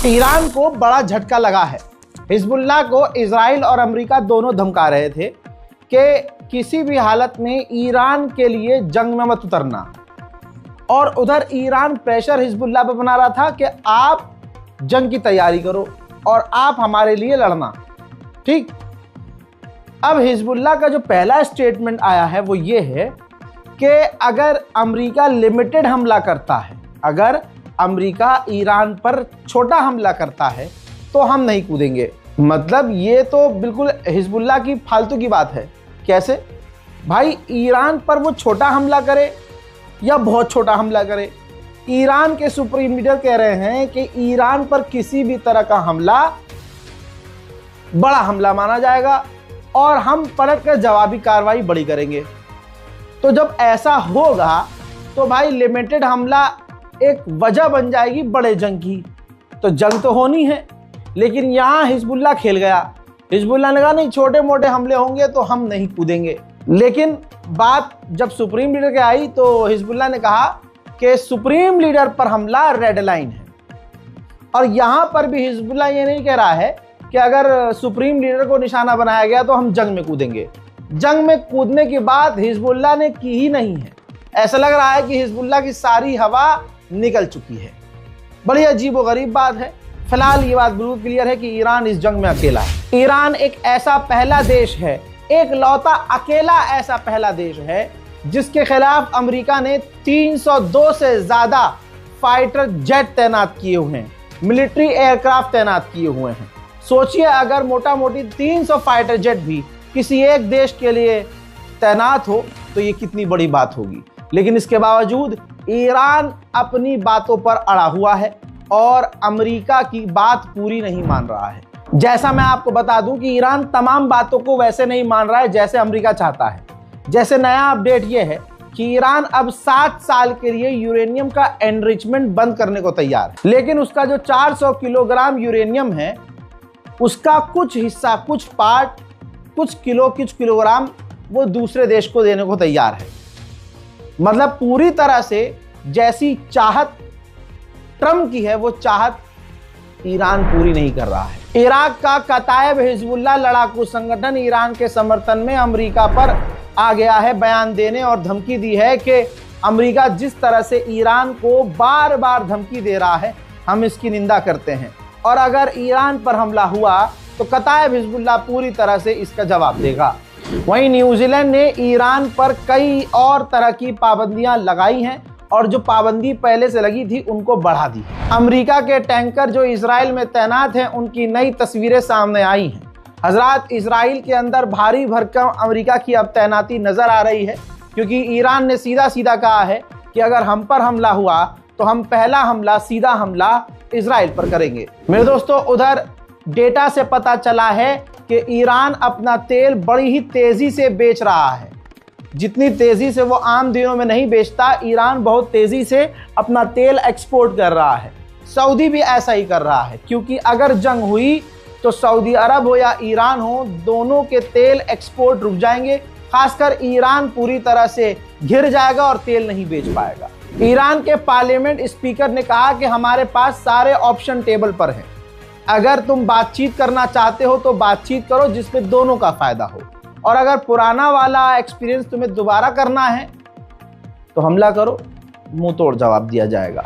Iran को बड़ा झटका लगा है। हिजबुल्लाह को इजराइल और अमेरिका दोनों धमका रहे थे कि किसी भी हालत में ईरान के लिए जंग में मत उतरना, और उधर ईरान प्रेशर हिजबुल्लाह पर बना रहा था कि आप जंग की तैयारी करो और आप हमारे लिए लड़ना। ठीक, अब हिजबुल्लाह का जो पहला स्टेटमेंट आया है वो ये है कि अगर अमेरिका लिमिटेड हमला करता है, अगर अमेरिका ईरान पर छोटा हमला करता है तो हम नहीं कूदेंगे। मतलब ये तो बिल्कुल हिजबुल्लाह की फालतू की बात है। कैसे भाई, ईरान पर वो छोटा हमला करे या बहुत छोटा हमला करे? ईरान के सुप्रीम लीडर कह रहे हैं कि ईरान पर किसी भी तरह का हमला बड़ा हमला माना जाएगा और हम पलट कर जवाबी कार्रवाई बड़ी करेंगे। तो जब ऐसा होगा तो भाई लिमिटेड हमला एक वजह बन जाएगी बड़े जंग की। तो जंग तो होनी है, लेकिन यहाँ हिजबुल्लाह खेल गया। हिजबुल्लाह ने कहा नहीं, छोटे मोटे हमले होंगे तो हम नहीं कूदेंगे। लेकिन बात जब सुप्रीम लीडर के आई तो हिजबुल्लाह ने कहा कि सुप्रीम लीडर पर हमला रेड लाइन है। और यहाँ पर भी हिजबुल्लाह ये नहीं कह रहा है कि अगर सुप्रीम लीडर को निशाना बनाया गया तो हम जंग में कूदेंगे। जंग में कूदने की बात हिजबुल्लाह ने की ही नहीं है। ऐसा लग रहा है कि हिजबुल्लाह की सारी हवा निकल चुकी है। बड़ी अजीबोगरीब बात है। फिलहाल ये बात बिल्कुल क्लियर है कि ईरान इस जंग में अकेला है। ईरान एक ऐसा पहला देश है, एक लौता अकेला ऐसा पहला देश है जिसके खिलाफ अमेरिका ने 302 से ज्यादा फाइटर जेट तैनात किए हुए हैं, मिलिट्री एयरक्राफ्ट तैनात किए हुए हैं। सोचिए अगर मोटा मोटी 300 फाइटर जेट भी किसी एक देश के लिए तैनात हो तो ये कितनी बड़ी बात होगी। लेकिन इसके बावजूद ईरान अपनी बातों पर अड़ा हुआ है और अमेरिका की बात पूरी नहीं मान रहा है। जैसा मैं आपको बता दूं कि ईरान तमाम बातों को वैसे नहीं मान रहा है जैसे अमेरिका चाहता है। जैसे नया अपडेट ये है कि ईरान अब 7 साल के लिए यूरेनियम का एनरिचमेंट बंद करने को तैयार है, लेकिन उसका जो 400 किलोग्राम यूरेनियम है उसका कुछ हिस्सा, कुछ पार्ट, कुछ किलोग्राम वो दूसरे देश को देने को तैयार है। मतलब पूरी तरह से जैसी चाहत ट्रम्प की है वो चाहत ईरान पूरी नहीं कर रहा है। इराक का कतायब हिजबुल्लाह लड़ाकू संगठन ईरान के समर्थन में अमेरिका पर आ गया है बयान देने और धमकी दी है कि अमेरिका जिस तरह से ईरान को बार बार धमकी दे रहा है हम इसकी निंदा करते हैं, और अगर ईरान पर हमला हुआ तो कतायब हिजबुल्लाह पूरी तरह से इसका जवाब देगा। वहीं न्यूजीलैंड ने ईरान पर कई और तरह की पाबंदियां लगाई हैं और जो पाबंदी पहले से लगी थी उनको बढ़ा दी। अमेरिका के टैंकर जो इजराइल में तैनात हैं उनकी नई तस्वीरें सामने आई हैं। हजरात, इजराइल के अंदर भारी भरकम अमेरिका की अब तैनाती नजर आ रही है, क्योंकि ईरान ने सीधा सीधा कहा है कि अगर हम पर हमला हुआ तो हम पहला हमला, सीधा हमला इजराइल पर करेंगे। मेरे दोस्तों, उधर डेटा से पता चला है कि ईरान अपना तेल बड़ी ही तेजी से बेच रहा है। जितनी तेजी से वो आम दिनों में नहीं बेचता, ईरान बहुत तेजी से अपना तेल एक्सपोर्ट कर रहा है। सऊदी भी ऐसा ही कर रहा है, क्योंकि अगर जंग हुई तो सऊदी अरब हो या ईरान हो, दोनों के तेल एक्सपोर्ट रुक जाएंगे। खासकर ईरान पूरी तरह से घिर जाएगा और तेल नहीं बेच पाएगा। ईरान के पार्लियामेंट स्पीकर ने कहा कि हमारे पास सारे ऑप्शन टेबल पर हैं। अगर तुम बातचीत करना चाहते हो तो बातचीत करो जिसमें दोनों का फायदा हो, और अगर पुराना वाला एक्सपीरियंस तुम्हें दोबारा करना है तो हमला करो, मुंह तोड़ जवाब दिया जाएगा।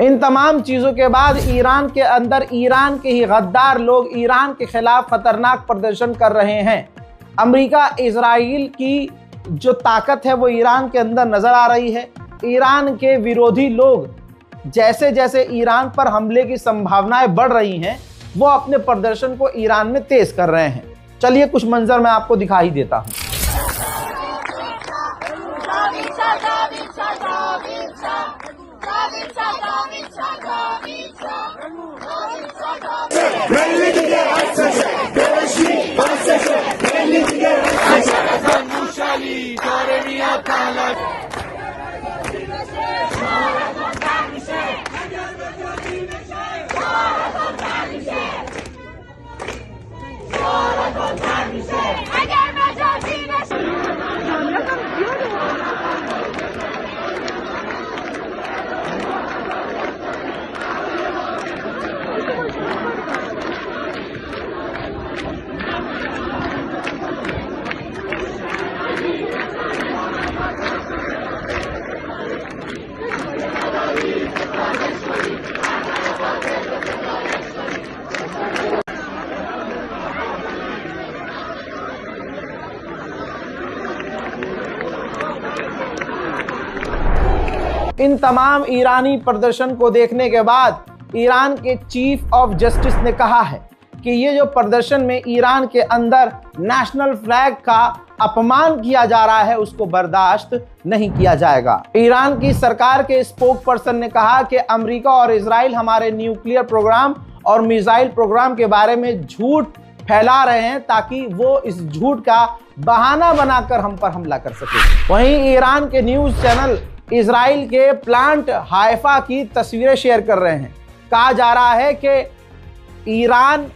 इन तमाम चीज़ों के बाद ईरान के अंदर ईरान के ही गद्दार लोग ईरान के खिलाफ खतरनाक प्रदर्शन कर रहे हैं। अमेरिका इजराइल की जो ताकत है वो ईरान के अंदर नजर आ रही है। ईरान के विरोधी लोग जैसे जैसे ईरान पर हमले की संभावनाएं बढ़ रही हैं, वो अपने प्रदर्शन को ईरान में तेज कर रहे हैं। चलिए कुछ मंजर मैं आपको दिखाई देता हूं। इन तमाम ईरानी प्रदर्शन को देखने के बाद ईरान के चीफ ऑफ जस्टिस ने कहा है कि ये जो प्रदर्शन में ईरान के अंदर नेशनल फ्लैग का अपमान किया जा रहा है उसको बर्दाश्त नहीं किया जाएगा। ईरान की सरकार के स्पोक पर्सन ने कहा कि अमेरिका और इजराइल हमारे न्यूक्लियर प्रोग्राम और मिसाइल प्रोग्राम के बारे में झूठ फैला रहे हैं ताकि वो इस झूठ का बहाना बनाकर हम पर हमला कर सके। वहीं ईरान के न्यूज चैनल इजराइल के प्लांट हाइफा की तस्वीरें शेयर कर रहे हैं। कहा जा रहा है कि ईरान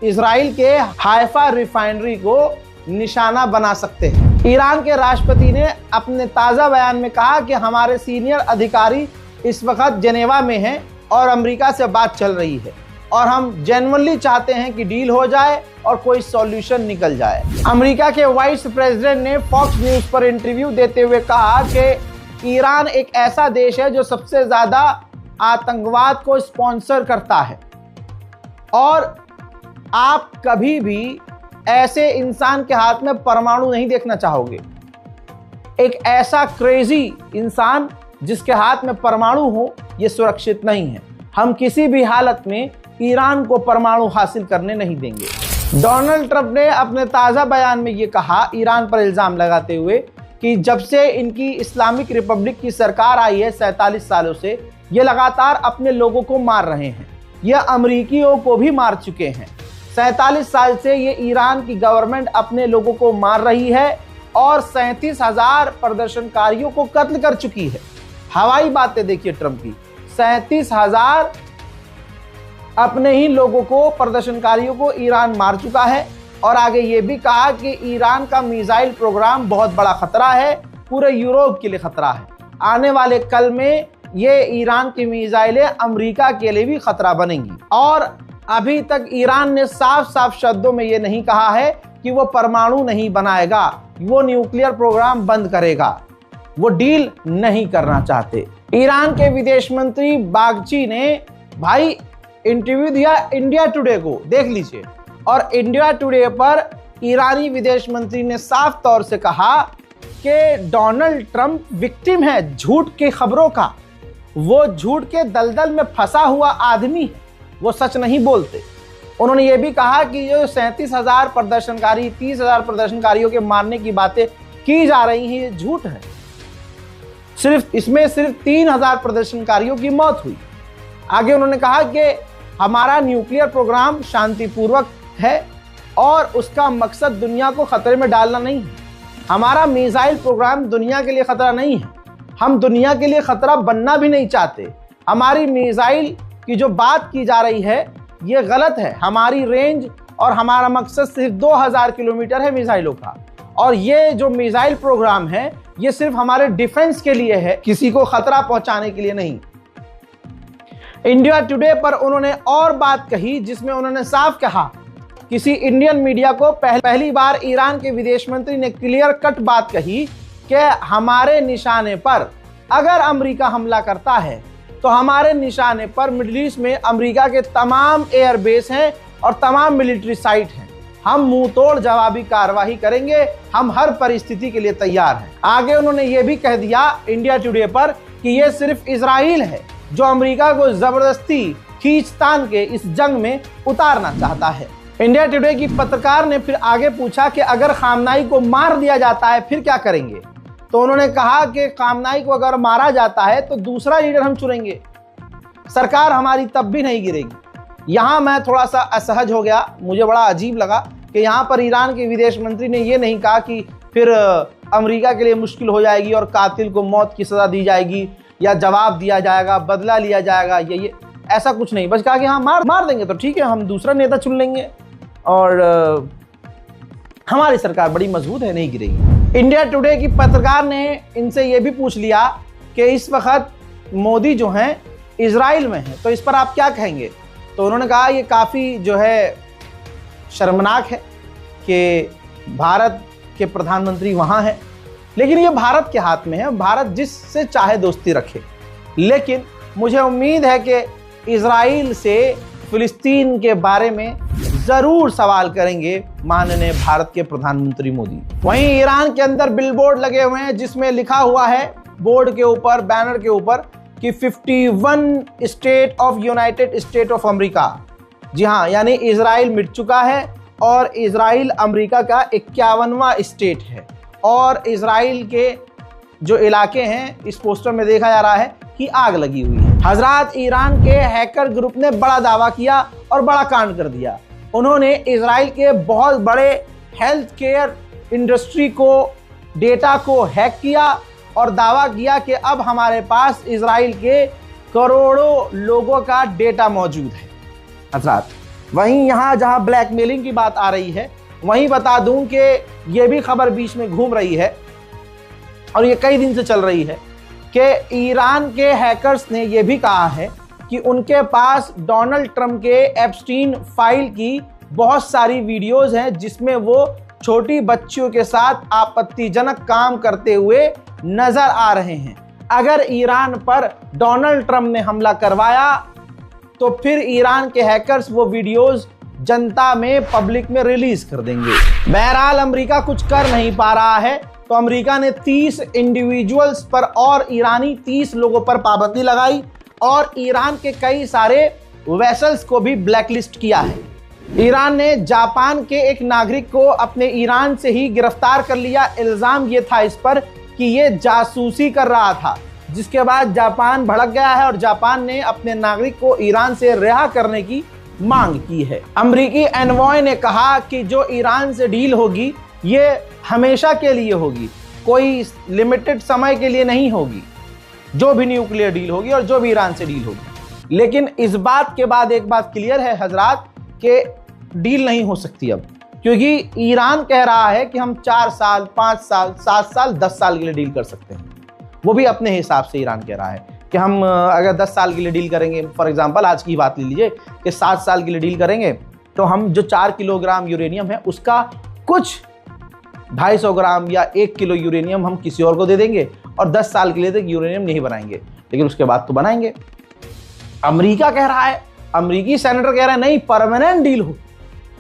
इजराइल के हाइफा रिफाइनरी को निशाना बना सकते हैं। ईरान के राष्ट्रपति ने अपने ताज़ा बयान में कहा कि हमारे सीनियर अधिकारी इस वक्त जेनेवा में हैं और अमेरिका से बात चल रही है और हम जेन्युइनली चाहते हैं कि डील हो जाए और कोई सॉल्यूशन निकल जाए। अमेरिका के वाइस प्रेसिडेंट ने फॉक्स न्यूज़ पर इंटरव्यू देते हुए कहा कि ईरान एक ऐसा देश है जो सबसे ज्यादा आतंकवाद को स्पॉन्सर करता है और आप कभी भी ऐसे इंसान के हाथ में परमाणु नहीं देखना चाहोगे। एक ऐसा क्रेजी इंसान जिसके हाथ में परमाणु हो, यह सुरक्षित नहीं है। हम किसी भी हालत में ईरान को परमाणु हासिल करने नहीं देंगे। डोनाल्ड ट्रंप ने अपने ताजा बयान में यह कहा, ईरान पर इल्जाम लगाते हुए, कि जब से इनकी इस्लामिक रिपब्लिक की सरकार आई है 47 सालों से, ये लगातार अपने लोगों को मार रहे हैं। यह अमरीकियों को भी मार चुके हैं। 47 साल से ये ईरान की गवर्नमेंट अपने लोगों को मार रही है और 37,000 प्रदर्शनकारियों को कत्ल कर चुकी है। हवाई बातें देखिए ट्रंप की, 37,000 अपने ही लोगों को, प्रदर्शनकारियों को ईरान मार चुका है। और आगे ये भी कहा कि ईरान का मिसाइल प्रोग्राम बहुत बड़ा खतरा है, पूरे यूरोप के लिए खतरा है। आने वाले कल में ये ईरान की मिसाइलें अमेरिका के लिए भी खतरा बनेंगी। और अभी तक ईरान ने साफ साफ शब्दों में ये नहीं कहा है कि वो परमाणु नहीं बनाएगा, वो न्यूक्लियर प्रोग्राम बंद करेगा, वो डील नहीं करना चाहते। ईरान के विदेश मंत्री बागची ने भाई इंटरव्यू दिया इंडिया टुडे को, देख लीजिए। और इंडिया टुडे पर ईरानी विदेश मंत्री ने साफ तौर से कहा कि डोनाल्ड ट्रंप विक्टिम है झूठ की खबरों का, वो झूठ के दलदल में फंसा हुआ आदमी है, वो सच नहीं बोलते। उन्होंने ये भी कहा कि जो 37,000 प्रदर्शनकारी, 30,000 प्रदर्शनकारियों के मारने की बातें की जा रही हैं, ये झूठ है। इसमें सिर्फ 3,000 प्रदर्शनकारियों की मौत हुई। आगे उन्होंने कहा कि हमारा न्यूक्लियर प्रोग्राम शांतिपूर्वक है और उसका मकसद दुनिया को खतरे में डालना नहीं है। हमारा मिसाइल प्रोग्राम दुनिया के लिए खतरा नहीं है, हम दुनिया के लिए खतरा बनना भी नहीं चाहते। हमारी मिसाइल की जो बात की जा रही है ये गलत है। हमारी रेंज और हमारा मकसद सिर्फ 2000 किलोमीटर है मिसाइलों का, और ये जो मिसाइल प्रोग्राम है ये सिर्फ हमारे डिफेंस के लिए है, किसी को खतरा पहुंचाने के लिए नहीं। इंडिया टुडे पर उन्होंने और बात कही जिसमें उन्होंने साफ कहा, किसी इंडियन मीडिया को पहली बार ईरान के विदेश मंत्री ने क्लियर कट बात कही कि हमारे निशाने पर अगर अमेरिका हमला करता है तो हमारे निशाने पर मिडिल ईस्ट में अमेरिका के तमाम एयरबेस हैं और तमाम मिलिट्री साइट हैं। हम मुंह तोड़ जवाबी कार्रवाई करेंगे, हम हर परिस्थिति के लिए तैयार हैं। आगे उन्होंने ये भी कह दिया इंडिया टुडे पर कि ये सिर्फ इजराइल है जो अमेरिका को जबरदस्ती खींचतान के इस जंग में उतारना चाहता है। इंडिया टुडे की पत्रकार ने फिर आगे पूछा कि अगर खामनाई को मार दिया जाता है फिर क्या करेंगे? तो उन्होंने कहा कि खामनाई को अगर मारा जाता है तो दूसरा लीडर हम चुनेंगे, सरकार हमारी तब भी नहीं गिरेगी। यहां मैं थोड़ा सा असहज हो गया, मुझे बड़ा अजीब लगा कि यहां पर ईरान के विदेश मंत्री ने यह नहीं कहा कि फिर अमेरिका के लिए मुश्किल हो जाएगी और कातिल को मौत की सजा दी जाएगी या जवाब दिया जाएगा, बदला लिया जाएगा, ये ऐसा कुछ नहीं। बस कहा कि हाँ मार देंगे तो ठीक है, हम दूसरा नेता चुन लेंगे और हमारी सरकार बड़ी मजबूत है, नहीं गिरेगी। इंडिया टुडे की पत्रकार ने इनसे यह भी पूछ लिया कि इस वक्त मोदी जो हैं इजराइल में हैं, तो इस पर आप क्या कहेंगे? तो उन्होंने कहा ये काफ़ी जो है शर्मनाक है कि भारत के प्रधानमंत्री वहाँ हैं, लेकिन ये भारत के हाथ में है, भारत जिससे चाहे दोस्ती रखे। लेकिन मुझे उम्मीद है कि इजराइल से फिलिस्तीन के बारे में जरूर सवाल करेंगे माननीय भारत के प्रधानमंत्री मोदी। वहीं ईरान के अंदर बिलबोर्ड लगे हुए हैं जिसमें लिखा हुआ है बोर्ड के ऊपर, बैनर के ऊपर कि 51 state of United State of America. जी हाँ, यानी इजराइल मिट चुका है और इजराइल अमेरिका का 51वां स्टेट है। और इजराइल के जो इलाके हैं इस पोस्टर में देखा जा रहा है कि आग लगी हुई है। हजरात, ईरान के हैकर ग्रुप ने बड़ा दावा किया और बड़ा कांड कर दिया। उन्होंने इजराइल के बहुत बड़े हेल्थ केयर इंडस्ट्री को, डेटा को हैक किया और दावा किया कि अब हमारे पास इजराइल के करोड़ों लोगों का डेटा मौजूद है। हजरात, वहीं यहाँ जहाँ ब्लैकमेलिंग की बात आ रही है, वहीं बता दूं कि ये भी खबर बीच में घूम रही है और ये कई दिन से चल रही है कि ईरान के हैकर्स ने यह भी कहा है कि उनके पास डोनाल्ड ट्रंप के एप्स्टीन फाइल की बहुत सारी वीडियोस हैं जिसमें वो छोटी बच्चियों के साथ आपत्तिजनक काम करते हुए नजर आ रहे हैं। अगर ईरान पर डोनाल्ड ट्रंप ने हमला करवाया तो फिर ईरान के हैकर्स वो वीडियोस जनता में, पब्लिक में रिलीज कर देंगे। बहरहाल अमेरिका कुछ कर नहीं पा रहा है तो अमेरिका ने 30 इंडिविजुअल्स पर और ईरानी 30 लोगों पर पाबंदी लगाई और ईरान के कई सारे वेसल्स को भी ब्लैकलिस्ट किया है। ईरान ने जापान के एक नागरिक को अपने ईरान से ही गिरफ्तार कर लिया। इल्जाम ये था इस पर कि ये जासूसी कर रहा था, जिसके बाद जापान भड़क गया है और जापान ने अपने नागरिक को ईरान से रिहा करने की मांग की है। अमेरिकी एनवॉय ने कहा कि जो ईरान से डील होगी ये हमेशा के लिए होगी, कोई लिमिटेड समय के लिए नहीं होगी, जो भी न्यूक्लियर डील होगी और जो भी ईरान से डील होगी। लेकिन इस बात के बाद एक बात क्लियर है हजरात कि डील नहीं हो सकती अब, क्योंकि ईरान कह रहा है कि हम 4 साल, 5 साल, 7 साल, 10 साल के लिए डील कर सकते हैं। वो भी अपने हिसाब से ईरान कह रहा है कि हम अगर 10 साल के लिए डील करेंगे, फॉर एग्जांपल आज की बात ले लीजिए कि 7 साल के लिए डील करेंगे तो हम जो 4 किलोग्राम यूरेनियम है उसका कुछ 250 ग्राम या 1 किलो यूरेनियम हम किसी और को दे देंगे और 10 साल के लिए तक यूरेनियम नहीं बनाएंगे, लेकिन उसके बाद तो बनाएंगे। अमेरिका कह रहा है, अमेरिकी सेनेटर कह रहा है नहीं, परमानेंट डील हो।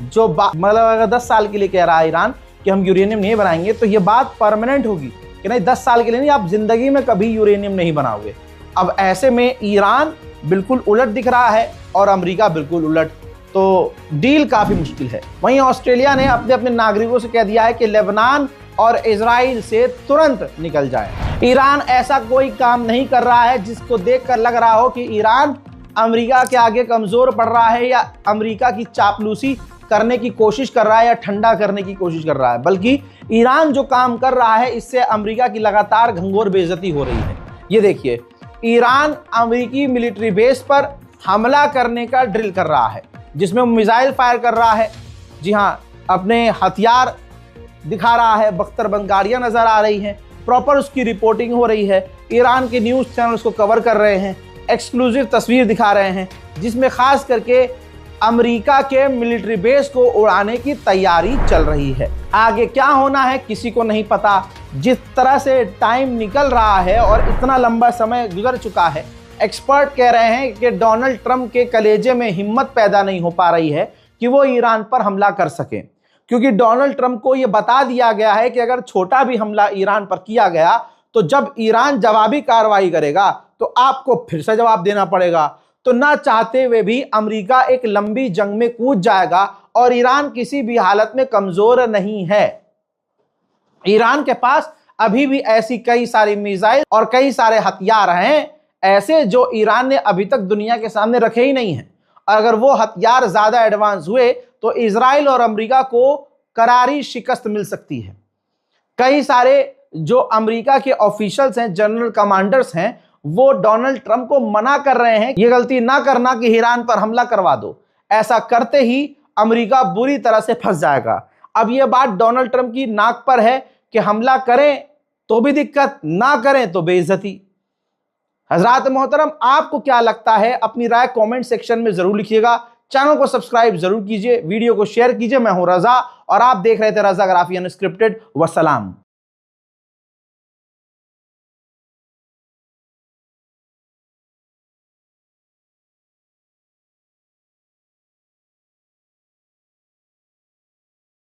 जो मतलब अगर 10 साल के लिए कह रहा है ईरान कि हम यूरेनियम नहीं बनाएंगे तो ये बात परमानेंट होगी कि नहीं, 10 साल के लिए नहीं, आप जिंदगी में कभी यूरेनियम नहीं बनाओगे। अब ऐसे में ईरान बिल्कुल उलट दिख रहा है और अमेरिका बिल्कुल उलट, तो डील काफी मुश्किल है। वहीं ऑस्ट्रेलिया ने अपने अपने नागरिकों से कह दिया है कि लेबनान और इजराइल से तुरंत निकल जाए। ईरान ऐसा कोई काम नहीं कर रहा है जिसको देखकर लग रहा हो कि ईरान अमेरिका के आगे कमजोर पड़ रहा है या अमेरिका की चापलूसी करने की कोशिश कर रहा है या ठंडा करने की कोशिश कर रहा है, बल्कि ईरान जो काम कर रहा है इससे अमेरिका की लगातार घंघोर बेइज्जती हो रही है। ये देखिए, ईरान अमेरिकी मिलिट्री बेस पर हमला करने का ड्रिल कर रहा है जिसमें मिसाइल फायर कर रहा है। जी हाँ, अपने हथियार दिखा रहा है, बख्तरबंद गाड़ियां नजर आ रही हैं, प्रॉपर उसकी रिपोर्टिंग हो रही है। ईरान के न्यूज़ चैनल उसको कवर कर रहे हैं, एक्सक्लूसिव तस्वीर दिखा रहे हैं जिसमें खास करके अमेरिका के मिलिट्री बेस को उड़ाने की तैयारी चल रही है। आगे क्या होना है किसी को नहीं पता। जिस तरह से टाइम निकल रहा है और इतना लंबा समय गुजर चुका है, एक्सपर्ट कह रहे हैं कि डोनाल्ड ट्रंप के कलेजे में हिम्मत पैदा नहीं हो पा रही है कि वो ईरान पर हमला कर सकें, क्योंकि डोनाल्ड ट्रंप को यह बता दिया गया है कि अगर छोटा भी हमला ईरान पर किया गया तो जब ईरान जवाबी कार्रवाई करेगा तो आपको फिर से जवाब देना पड़ेगा। तो ना चाहते हुए भी अमेरिका एक लंबी जंग में कूद जाएगा और ईरान किसी भी हालत में कमजोर नहीं है। ईरान के पास अभी भी ऐसी कई सारी मिसाइल और कई सारे हथियार हैं ऐसे जो ईरान ने अभी तक दुनिया के सामने रखे ही नहीं हैं। और अगर वो हथियार ज्यादा एडवांस हुए तो इजराइल और अमेरिका को करारी शिकस्त मिल सकती है। कई सारे जो अमेरिका के ऑफिशियल्स हैं, जनरल कमांडर्स हैं, वो डोनाल्ड ट्रंप को मना कर रहे हैं ये गलती ना करना कि ईरान पर हमला करवा दो। ऐसा करते ही अमेरिका बुरी तरह से फंस जाएगा। अब यह बात डोनाल्ड ट्रंप की नाक पर है कि हमला करें तो भी दिक्कत, ना करें तो बेइज्जती। हजरात मोहतरम, आपको क्या लगता है? अपनी राय कमेंट सेक्शन में जरूर लिखिएगा। चैनल को सब्सक्राइब जरूर कीजिए, वीडियो को शेयर कीजिए। मैं हूं रजा और आप देख रहे थे रजाग्राफी अनस्क्रिप्टेड। वसलाम।